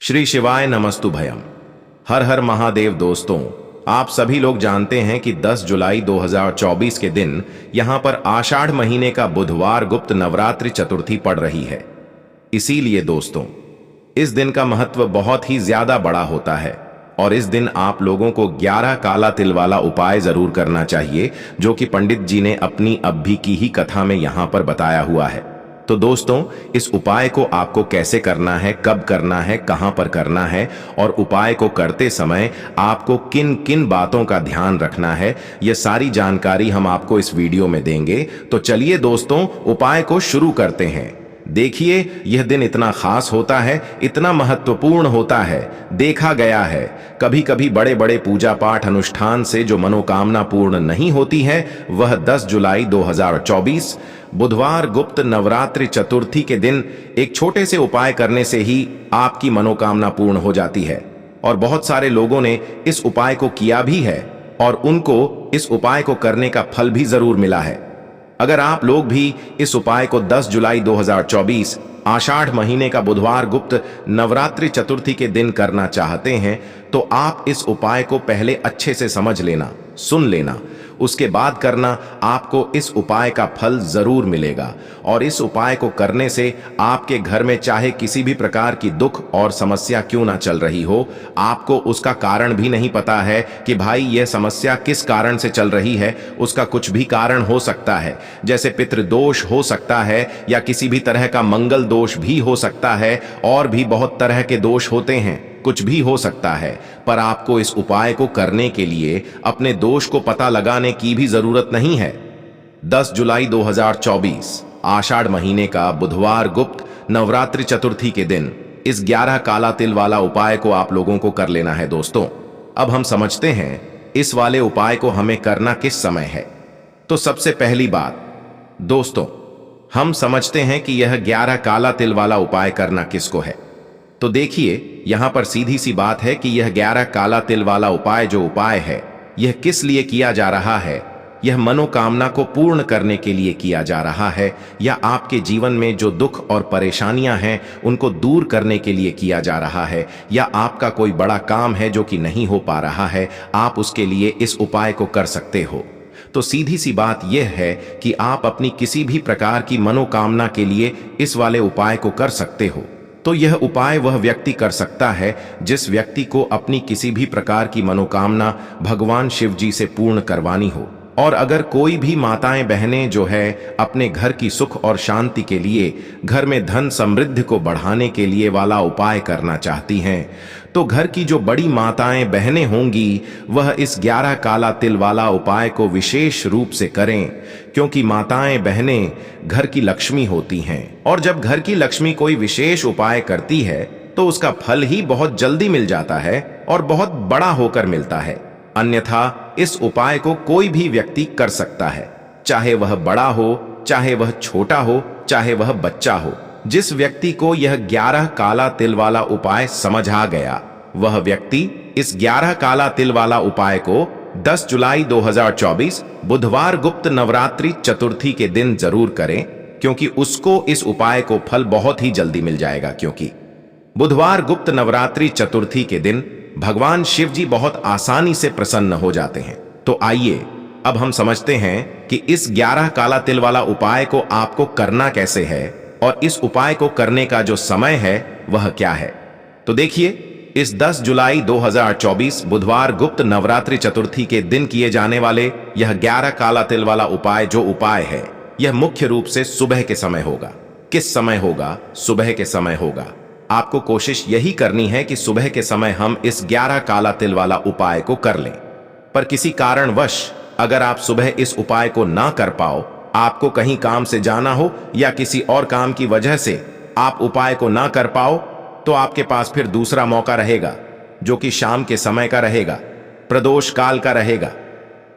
श्री शिवाय नमस्तुभयम। हर हर महादेव। दोस्तों, आप सभी लोग जानते हैं कि 10 जुलाई 2024 के दिन यहां पर आषाढ़ महीने का बुधवार गुप्त नवरात्रि चतुर्थी पड़ रही है। इसीलिए दोस्तों, इस दिन का महत्व बहुत ही ज्यादा बड़ा होता है और इस दिन आप लोगों को 11 काला तिल वाला उपाय जरूर करना चाहिए, जो कि पंडित जी ने अपनी अभी की ही कथा में यहां पर बताया हुआ है। तो दोस्तों, इस उपाय को आपको कैसे करना है, कब करना है, कहां पर करना है और उपाय को करते समय आपको किन किन बातों का ध्यान रखना है, यह सारी जानकारी हम आपको इस वीडियो में देंगे। तो चलिए दोस्तों, उपाय को शुरू करते हैं। देखिए, यह दिन इतना खास होता है, इतना महत्वपूर्ण होता है। देखा गया है कभी कभी बड़े बड़े पूजा पाठ अनुष्ठान से जो मनोकामना पूर्ण नहीं होती है, वह 10 जुलाई 2024 बुधवार गुप्त नवरात्रि चतुर्थी के दिन एक छोटे से उपाय करने से ही आपकी मनोकामना पूर्ण हो जाती है। और बहुत सारे लोगों ने इस उपाय को किया भी है और उनको इस उपाय को करने का फल भी जरूर मिला है। अगर आप लोग भी इस उपाय को 10 जुलाई 2024 आषाढ़ महीने का बुधवार गुप्त नवरात्रि चतुर्थी के दिन करना चाहते हैं, तो आप इस उपाय को पहले अच्छे से समझ लेना, सुन लेना, उसके बाद करना। आपको इस उपाय का फल जरूर मिलेगा और इस उपाय को करने से आपके घर में चाहे किसी भी प्रकार की दुख और समस्या क्यों ना चल रही हो, आपको उसका कारण भी नहीं पता है कि भाई यह समस्या किस कारण से चल रही है। उसका कुछ भी कारण हो सकता है, जैसे पितृदोष हो सकता है या किसी भी तरह का मंगल दोष भी हो सकता है, और भी बहुत तरह के दोष होते हैं, कुछ भी हो सकता है। पर आपको इस उपाय को करने के लिए अपने दोष को पता लगाने की भी जरूरत नहीं है। 10 जुलाई 2024 आषाढ़ महीने का बुधवार गुप्त नवरात्रि चतुर्थी के दिन इस 11 काला तिल वाला उपाय को आप लोगों को कर लेना है। दोस्तों, अब हम समझते हैं इस वाले उपाय को हमें करना किस समय है। तो सबसे पहली बात दोस्तों, हम समझते हैं कि यह 11 काला तिल वाला उपाय करना किसको है। तो देखिए, यहां पर सीधी सी बात है कि यह 11 काला तिल वाला उपाय जो उपाय है, यह किस लिए किया जा रहा है। यह मनोकामना को पूर्ण करने के लिए किया जा रहा है, या आपके जीवन में जो दुख और परेशानियां हैं उनको दूर करने के लिए किया जा रहा है, या आपका कोई बड़ा काम है जो कि नहीं हो पा रहा है, आप उसके लिए इस उपाय को कर सकते हो। तो सीधी सी बात यह है कि आप अपनी किसी भी प्रकार की मनोकामना के लिए इस वाले उपाय को कर सकते हो। तो यह उपाय वह व्यक्ति कर सकता है जिस व्यक्ति को अपनी किसी भी प्रकार की मनोकामना भगवान शिव जी से पूर्ण करवानी हो। और अगर कोई भी माताएं बहनें जो है अपने घर की सुख और शांति के लिए, घर में धन समृद्धि को बढ़ाने के लिए वाला उपाय करना चाहती हैं, तो घर की जो बड़ी माताएं बहनें होंगी वह इस 11 काला तिल वाला उपाय को विशेष रूप से करें, क्योंकि माताएं बहनें घर की लक्ष्मी होती हैं। और जब घर की लक्ष्मी कोई विशेष उपाय करती है तो उसका फल ही बहुत जल्दी मिल जाता है और बहुत बड़ा होकर मिलता है। अन्यथा इस उपाय को कोई भी व्यक्ति कर सकता है, चाहे वह बड़ा हो, चाहे वह छोटा हो, चाहे वह बच्चा हो। जिस व्यक्ति को यह 11 काला तिल वाला उपाय समझ आ गया, वह व्यक्ति इस 11 काला तिल वाला उपाय को 10 जुलाई 2024 बुधवार गुप्त नवरात्रि चतुर्थी के दिन जरूर करें, क्योंकि उसको इस उपाय को फल बहुत ही जल्दी मिल जाएगा। क्योंकि बुधवार गुप्त नवरात्रि चतुर्थी के दिन भगवान शिव जी बहुत आसानी से प्रसन्न हो जाते हैं। तो आइए अब हम समझते हैं कि इस 11 काला तिल वाला उपाय को आपको करना कैसे है और इस उपाय को करने का जो समय है वह क्या है। तो देखिए, इस 10 जुलाई 2024 बुधवार गुप्त नवरात्रि चतुर्थी के दिन किए जाने वाले यह 11 काला तिल वाला उपाय जो उपाय है, यह मुख्य रूप से सुबह के समय होगा। किस समय होगा? सुबह के समय होगा। आपको कोशिश यही करनी है कि सुबह के समय हम इस 11 काला तिल वाला उपाय को कर लें। पर किसी कारणवश अगर आप सुबह इस उपाय को ना कर पाओ, आपको कहीं काम से जाना हो या किसी और काम की वजह से आप उपाय को ना कर पाओ, तो आपके पास फिर दूसरा मौका रहेगा, जो कि शाम के समय का रहेगा, प्रदोष काल का रहेगा।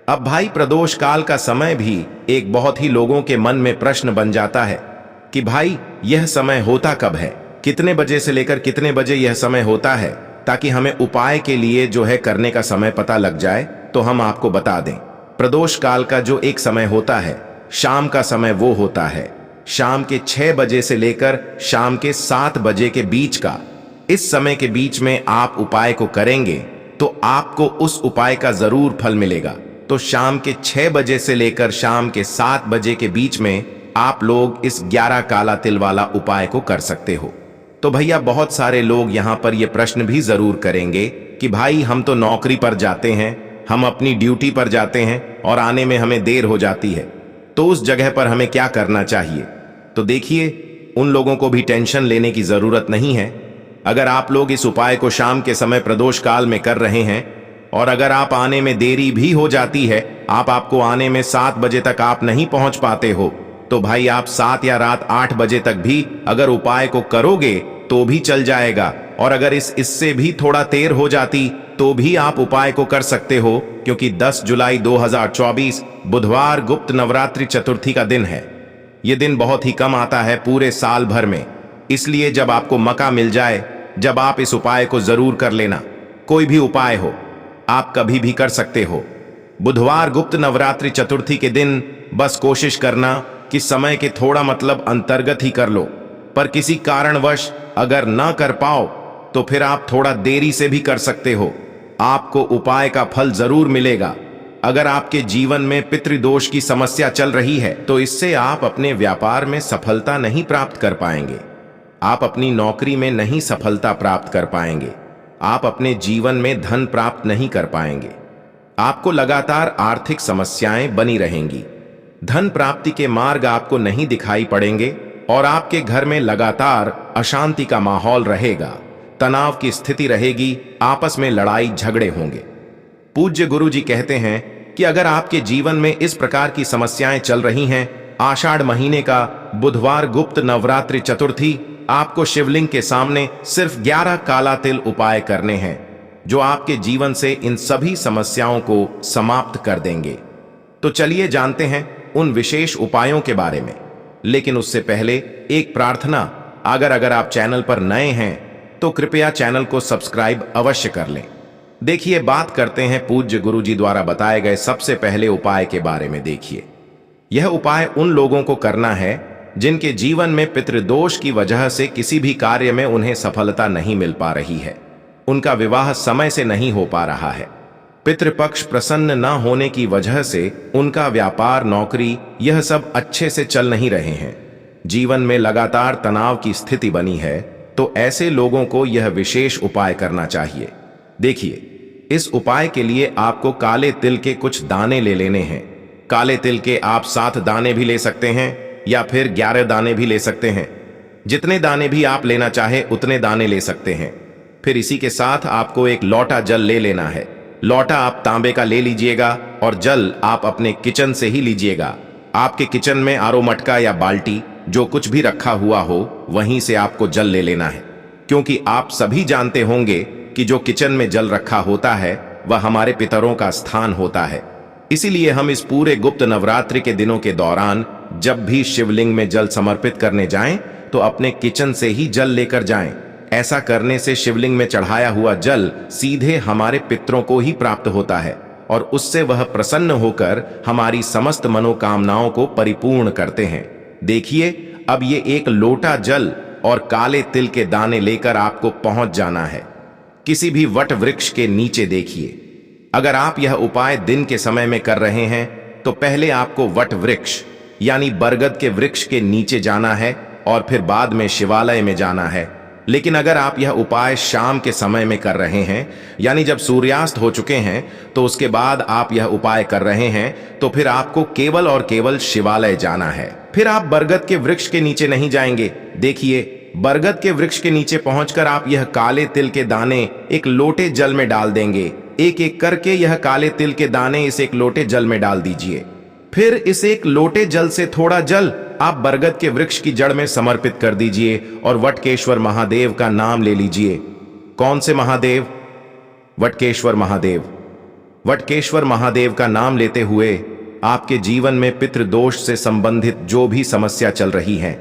अब भाई, प्रदोष काल का समय भी एक बहुत ही लोगों के मन में प्रश्न बन जाता है कि भाई यह समय होता कब है, कितने बजे से लेकर कितने बजे यह समय होता है, ताकि हमें उपाय के लिए जो है करने का समय पता लग जाए। तो हम आपको बता दें, प्रदोष काल का जो एक समय होता है, शाम का समय वो होता है शाम के 6 बजे से लेकर शाम के 7 बजे के बीच का। इस समय के बीच में आप उपाय को करेंगे तो आपको उस उपाय का जरूर फल मिलेगा। तो शाम के 6 बजे से लेकर शाम के 7 बजे के बीच में आप लोग इस 11 काला तिल वाला उपाय को कर सकते हो। तो भैया बहुत सारे लोग यहाँ पर ये प्रश्न भी जरूर करेंगे कि भाई हम तो नौकरी पर जाते हैं, हम अपनी ड्यूटी पर जाते हैं और आने में हमें देर हो जाती है, तो उस जगह पर हमें क्या करना चाहिए। तो देखिए, उन लोगों को भी टेंशन लेने की जरूरत नहीं है। अगर आप लोग इस उपाय को शाम के समय प्रदोष काल में कर रहे हैं और अगर आप आने में देरी भी हो जाती है, आपको आने में 7 बजे तक आप नहीं पहुंच पाते हो, तो भाई आप 7 या रात 8 बजे तक भी अगर उपाय को करोगे तो भी चल जाएगा। और अगर इससे भी थोड़ा देर हो जाती तो भी आप उपाय को कर सकते हो, क्योंकि 10 जुलाई 2024 बुधवार गुप्त नवरात्रि चतुर्थी का दिन है। यह दिन बहुत ही कम आता है पूरे साल भर में, इसलिए जब आपको मौका मिल जाए, जब आप इस उपाय को जरूर कर लेना। कोई भी उपाय हो, आप कभी भी कर सकते हो। बुधवार गुप्त नवरात्रि चतुर्थी के दिन बस कोशिश करना कि समय के थोड़ा अंतर्गत ही कर लो, पर किसी कारणवश अगर ना कर पाओ तो फिर आप थोड़ा देरी से भी कर सकते हो। आपको उपाय का फल जरूर मिलेगा। अगर आपके जीवन में पितृदोष की समस्या चल रही है तो इससे आप अपने व्यापार में सफलता नहीं प्राप्त कर पाएंगे, आप अपनी नौकरी में नहीं सफलता प्राप्त कर पाएंगे, आप अपने जीवन में धन प्राप्त नहीं कर पाएंगे, आपको लगातार आर्थिक समस्याएं बनी रहेंगी, धन प्राप्ति के मार्ग आपको नहीं दिखाई पड़ेंगे और आपके घर में लगातार अशांति का माहौल रहेगा, तनाव की स्थिति रहेगी, आपस में लड़ाई झगड़े होंगे। पूज्य गुरु जी कहते हैं कि अगर आपके जीवन में इस प्रकार की समस्याएं चल रही हैं, आषाढ़ महीने का बुधवार गुप्त नवरात्रि चतुर्थी आपको शिवलिंग के सामने सिर्फ 11 काला तिल उपाय करने हैं, जो आपके जीवन से इन सभी समस्याओं को समाप्त कर देंगे। तो चलिए जानते हैं उन विशेष उपायों के बारे में। लेकिन उससे पहले एक प्रार्थना, अगर आप चैनल पर नए हैं तो कृपया चैनल को सब्सक्राइब अवश्य कर लें। देखिए, बात करते हैं पूज्य गुरु जी द्वारा बताए गए सबसे पहले उपाय के बारे में। देखिए, यह उपाय उन लोगों को करना है जिनके जीवन में पितृदोष की वजह से किसी भी कार्य में उन्हें सफलता नहीं मिल पा रही है, उनका विवाह समय से नहीं हो पा रहा है, पितृपक्ष प्रसन्न न होने की वजह से उनका व्यापार, नौकरी यह सब अच्छे से चल नहीं रहे हैं, जीवन में लगातार तनाव की स्थिति बनी है, तो ऐसे लोगों को यह विशेष उपाय करना चाहिए। देखिए, इस उपाय के लिए आपको काले तिल के कुछ दाने ले लेने हैं। काले तिल के आप 7 दाने भी ले सकते हैं या फिर 11 दाने भी ले सकते हैं। जितने दाने भी आप लेना चाहे उतने दाने ले सकते हैं। फिर इसी के साथ आपको एक लोटा जल ले लेना है। लोटा आप तांबे का ले लीजिएगा और जल आप अपने किचन से ही लीजिएगा। आपके किचन में आरो मटका या बाल्टी जो कुछ भी रखा हुआ हो, वहीं से आपको जल ले लेना है, क्योंकि आप सभी जानते होंगे कि जो किचन में जल रखा होता है वह हमारे पितरों का स्थान होता है। इसीलिए हम इस पूरे गुप्त नवरात्रि के दिनों के दौरान जब भी शिवलिंग में जल समर्पित करने जाएं तो अपने किचन से ही जल लेकर जाएं। ऐसा करने से शिवलिंग में चढ़ाया हुआ जल सीधे हमारे पितरों को ही प्राप्त होता है और उससे वह प्रसन्न होकर हमारी समस्त मनोकामनाओं को परिपूर्ण करते हैं। देखिए, अब ये एक लोटा जल और काले तिल के दाने लेकर आपको पहुंच जाना है किसी भी वट वृक्ष के नीचे। देखिए, अगर आप यह उपाय दिन के समय में कर रहे हैं तो पहले आपको वट वृक्ष यानी बरगद के वृक्ष के नीचे जाना है और फिर बाद में शिवालय में जाना है। लेकिन अगर आप यह उपाय शाम के समय में कर रहे हैं, यानी जब सूर्यास्त हो चुके हैं, तो उसके बाद आप यह उपाय कर रहे हैं, तो फिर आपको केवल और केवल शिवालय जाना है। फिर आप बरगद के वृक्ष के नीचे नहीं जाएंगे। देखिए, बरगद के वृक्ष के नीचे पहुंचकर आप यह काले तिल के दाने एक लोटे जल में डाल देंगे। एक एक करके यह काले तिल के दाने इस एक लोटे जल में डाल दीजिए। फिर इस एक लोटे जल से थोड़ा जल आप बरगद के वृक्ष की जड़ में समर्पित कर दीजिए और वटकेश्वर महादेव का नाम ले लीजिए। कौन से महादेव? वटकेश्वर महादेव। वटकेश्वर महादेव का नाम लेते हुए आपके जीवन में पितृदोष से संबंधित जो भी समस्या चल रही है,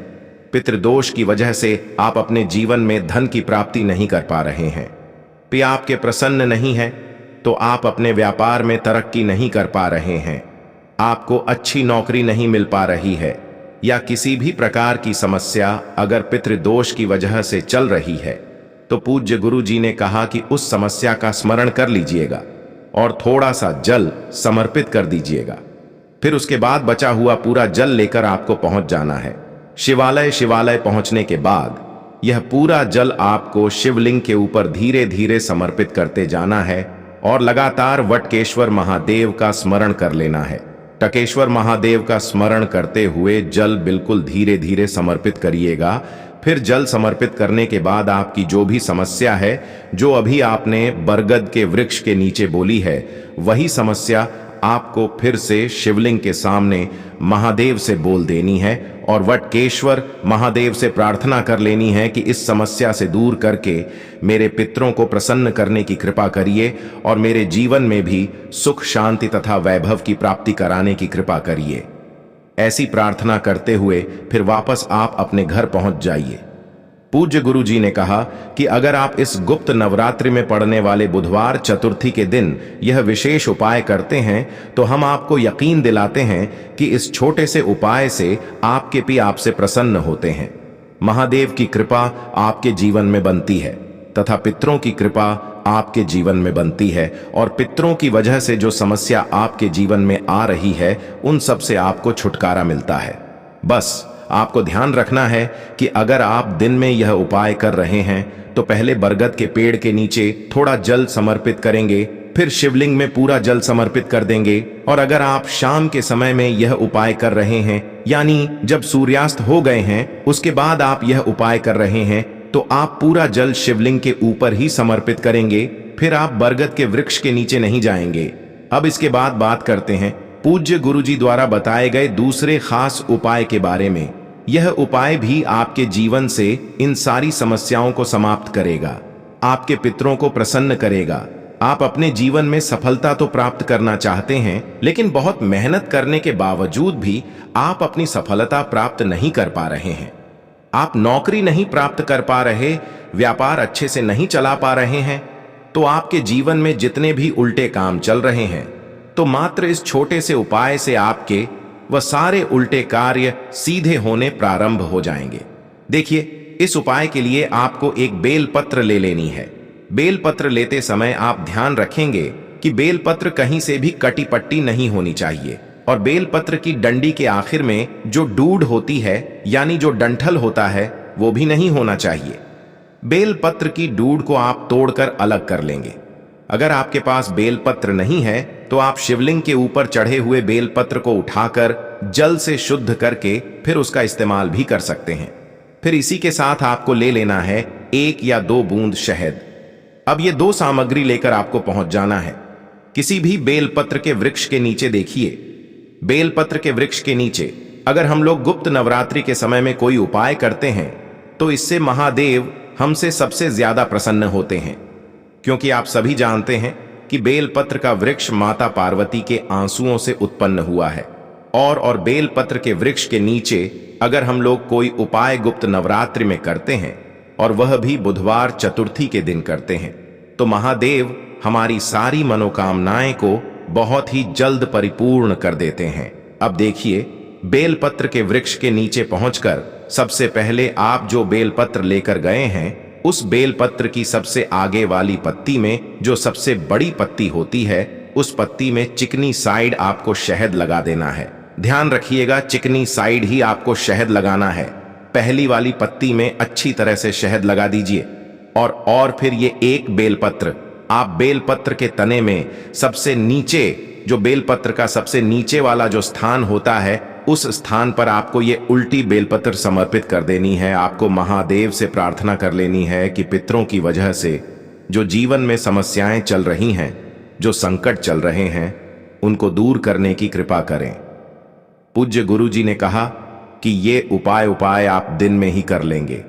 पितृदोष की वजह से आप अपने जीवन में धन की प्राप्ति नहीं कर पा रहे हैं, पिता आपके प्रसन्न नहीं है, तो आप अपने व्यापार में तरक्की नहीं कर पा रहे हैं, आपको अच्छी नौकरी नहीं मिल पा रही है, या किसी भी प्रकार की समस्या अगर पितृदोष की वजह से चल रही है, तो पूज्य गुरु जी ने कहा कि उस समस्या का स्मरण कर लीजिएगा और थोड़ा सा जल समर्पित कर दीजिएगा। फिर उसके बाद बचा हुआ पूरा जल लेकर आपको पहुंच जाना है। शिवालय पहुंचने के बाद यह पूरा जल आपको शिवलिंग के ऊपर धीरे धीरे समर्पित करते जाना है और लगातार वटकेश्वर महादेव का स्मरण कर लेना है। टकेश्वर महादेव का स्मरण करते हुए जल बिल्कुल धीरे धीरे समर्पित करिएगा। फिर जल समर्पित करने के बाद आपकी जो भी समस्या है, जो अभी आपने बरगद के वृक्ष के नीचे बोली है, वही समस्या आपको फिर से शिवलिंग के सामने महादेव से बोल देनी है और वटकेश्वर महादेव से प्रार्थना कर लेनी है कि इस समस्या से दूर करके मेरे पितरों को प्रसन्न करने की कृपा करिए और मेरे जीवन में भी सुख, शांति तथा वैभव की प्राप्ति कराने की कृपा करिए। ऐसी प्रार्थना करते हुए फिर वापस आप अपने घर पहुंच जाइए। पूज्य गुरु जी ने कहा कि अगर आप इस गुप्त नवरात्रि में पड़ने वाले बुधवार चतुर्थी के दिन यह विशेष उपाय करते हैं तो हम आपको यकीन दिलाते हैं कि इस छोटे से उपाय से आपके भी आपसे प्रसन्न होते हैं। महादेव की कृपा आपके जीवन में बनती है तथा पितरों की कृपा आपके जीवन में बनती है और पितरों की वजह से जो समस्या आपके जीवन में आ रही है उन सब से आपको छुटकारा मिलता है। बस आपको ध्यान रखना है कि अगर आप दिन में यह उपाय कर रहे हैं तो पहले बरगद के पेड़ के नीचे थोड़ा जल समर्पित करेंगे, फिर शिवलिंग में पूरा जल समर्पित कर देंगे। और अगर आप शाम के समय में यह उपाय कर रहे हैं, यानी जब सूर्यास्त हो गए हैं उसके बाद आप यह उपाय कर रहे हैं, तो आप पूरा जल शिवलिंग के ऊपर ही समर्पित करेंगे। फिर आप बरगद के वृक्ष के नीचे नहीं जाएंगे। अब इसके बाद बात करते हैं पूज्य गुरुजी द्वारा बताए गए दूसरे खास उपाय के बारे में। यह उपाय भी आपके जीवन से इन सारी समस्याओं को समाप्त करेगा, आपके पितरों को प्रसन्न करेगा। आप अपने जीवन में सफलता तो प्राप्त करना चाहते हैं, लेकिन बहुत मेहनत करने के बावजूद भी आप अपनी सफलता प्राप्त नहीं कर पा रहे हैं। आप नौकरी नहीं प्राप्त कर पा रहे, व्यापार अच्छे से नहीं चला पा रहे हैं, तो आपके जीवन में जितने भी उल्टे काम चल रहे हैं, तो मात्र इस छोटे से उपाय से आपके वह सारे उल्टे कार्य सीधे होने प्रारंभ हो जाएंगे। देखिए, इस उपाय के लिए आपको एक बेलपत्र ले लेनी है। बेलपत्र लेते समय आप ध्यान रखेंगे कि बेलपत्र कहीं से भी कटी पट्टी नहीं होनी चाहिए और बेलपत्र की डंडी के आखिर में जो डूड होती है, यानी जो डंठल होता है, वो भी नहीं होना चाहिए। बेलपत्र की डूड को आप तोड़कर अलग कर लेंगे। अगर आपके पास बेलपत्र नहीं है तो आप शिवलिंग के ऊपर चढ़े हुए बेलपत्र को उठाकर जल से शुद्ध करके फिर उसका इस्तेमाल भी कर सकते हैं। फिर इसी के साथ आपको ले लेना है 1 या 2 बूंद शहद। अब ये 2 सामग्री लेकर आपको पहुंच जाना है किसी भी बेलपत्र के वृक्ष के नीचे। देखिए, बेलपत्र के वृक्ष के नीचे अगर हम लोग गुप्त नवरात्रि के समय में कोई उपाय करते हैं तो इससे महादेव हमसे सबसे ज्यादा प्रसन्न होते हैं, क्योंकि आप सभी जानते हैं कि बेलपत्र का वृक्ष माता पार्वती के आंसुओं से उत्पन्न हुआ है। और बेलपत्र के वृक्ष के नीचे अगर हम लोग कोई उपाय गुप्त नवरात्रि में करते हैं और वह भी बुधवार चतुर्थी के दिन करते हैं, तो महादेव हमारी सारी मनोकामनाएं को बहुत ही जल्द परिपूर्ण कर देते हैं। अब देखिए, बेलपत्र के वृक्ष के नीचे पहुंचकर सबसे पहले आप जो बेलपत्र लेकर गए हैं, उस बेलपत्र की सबसे आगे वाली पत्ती में जो सबसे बड़ी पत्ती होती है, उस पत्ती में चिकनी साइड आपको शहद लगा देना है। ध्यान रखिएगा, चिकनी साइड ही आपको शहद लगाना है। पहली वाली पत्ती में अच्छी तरह से शहद लगा दीजिए और फिर ये एक बेलपत्र आप बेलपत्र के तने में सबसे नीचे, जो बेलपत्र का सबसे नीचे वाला जो स्थान होता है, उस स्थान पर आपको ये उल्टी बेलपत्र समर्पित कर देनी है। आपको महादेव से प्रार्थना कर लेनी है कि पितरों की वजह से जो जीवन में समस्याएं चल रही हैं, जो संकट चल रहे हैं, उनको दूर करने की कृपा करें। पूज्य गुरु जी ने कहा कि ये उपाय आप दिन में ही कर लेंगे,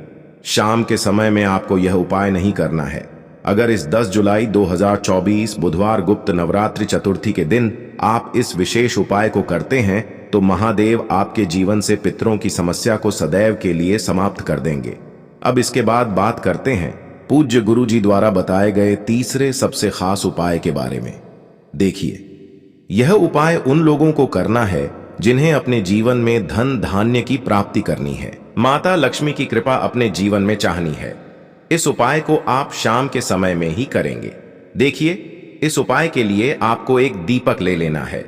शाम के समय में आपको यह उपाय नहीं करना है। अगर इस 10 जुलाई 2024 बुधवार गुप्त नवरात्रि चतुर्थी के दिन आप इस विशेष उपाय को करते हैं तो महादेव आपके जीवन से पितरों की समस्या को सदैव के लिए समाप्त कर देंगे। अब इसके बाद बात करते हैं पूज्य गुरु जी द्वारा बताए गए तीसरे सबसे खास उपाय के बारे में। देखिए, यह उपाय उन लोगों को करना है जिन्हें अपने जीवन में धन धान्य की प्राप्ति करनी है, माता लक्ष्मी की कृपा अपने जीवन में चाहनी है। इस उपाय को आप शाम के समय में ही करेंगे। देखिए, इस उपाय के लिए आपको एक दीपक ले लेना है।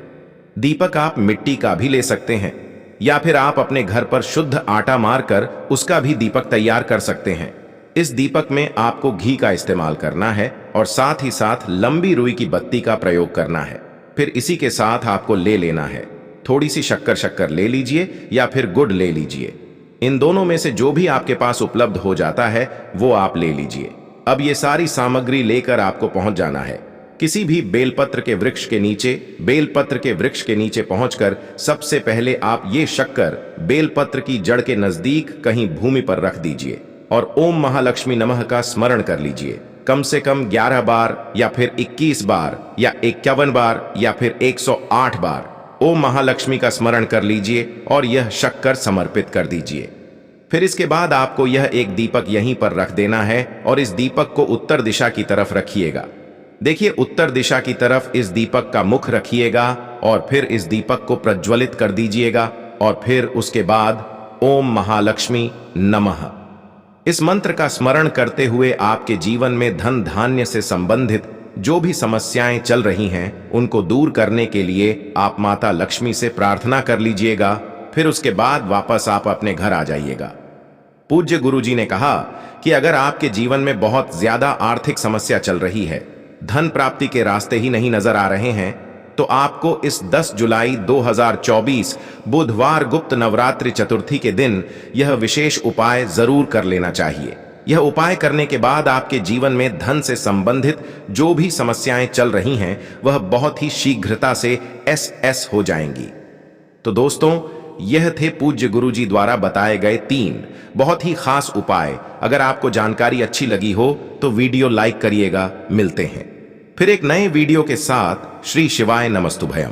दीपक आप मिट्टी का भी ले सकते हैं या फिर आप अपने घर पर शुद्ध आटा मारकर उसका भी दीपक तैयार कर सकते हैं। इस दीपक में आपको घी का इस्तेमाल करना है और साथ ही साथ लंबी रुई की बत्ती का प्रयोग करना है। फिर इसी के साथ आपको ले लेना है थोड़ी सी शक्कर ले लीजिए या फिर गुड़ ले लीजिए। इन दोनों में से जो भी आपके पास उपलब्ध हो जाता है वो आप ले लीजिए। अब ये सारी सामग्री लेकर आपको पहुंच जाना है किसी भी बेलपत्र के वृक्ष के नीचे। बेलपत्र के वृक्ष के नीचे पहुंचकर सबसे पहले आप ये शक्कर बेलपत्र की जड़ के नजदीक कहीं भूमि पर रख दीजिए और ओम महालक्ष्मी नमः का स्मरण कर लीजिए। कम से कम 11 बार या फिर 21 बार या 51 बार या फिर 108 बार ओम महालक्ष्मी का स्मरण कर लीजिए और यह शक्कर समर्पित कर दीजिए। फिर इसके बाद आपको यह एक दीपक यहीं पर रख देना है और इस दीपक को उत्तर दिशा की तरफ रखिएगा। देखिए, उत्तर दिशा की तरफ इस दीपक का मुख रखिएगा और फिर इस दीपक को प्रज्वलित कर दीजिएगा और फिर उसके बाद ओम महालक्ष्मी नमः इस मंत्र का स्मरण करते हुए आपके जीवन में धन धान्य से संबंधित जो भी समस्याएं चल रही हैं उनको दूर करने के लिए आप माता लक्ष्मी से प्रार्थना कर लीजिएगा। फिर उसके बाद वापस आप अपने घर आ जाइएगा। पूज्य गुरुजी ने कहा कि अगर आपके जीवन में बहुत ज्यादा आर्थिक समस्या चल रही है, धन प्राप्ति के रास्ते ही नहीं नजर आ रहे हैं, तो आपको इस 10 जुलाई 2024 बुधवार गुप्त नवरात्रि चतुर्थी के दिन यह विशेष उपाय जरूर कर लेना चाहिए। यह उपाय करने के बाद आपके जीवन में धन से संबंधित जो भी समस्याएं चल रही हैं वह बहुत ही शीघ्रता से एस हो जाएंगी। तो दोस्तों, यह थे पूज्य गुरुजी द्वारा बताए गए 3 बहुत ही खास उपाय। अगर आपको जानकारी अच्छी लगी हो तो वीडियो लाइक करिएगा। मिलते हैं फिर एक नए वीडियो के साथ। श्री शिवाय नमस्तुभयम।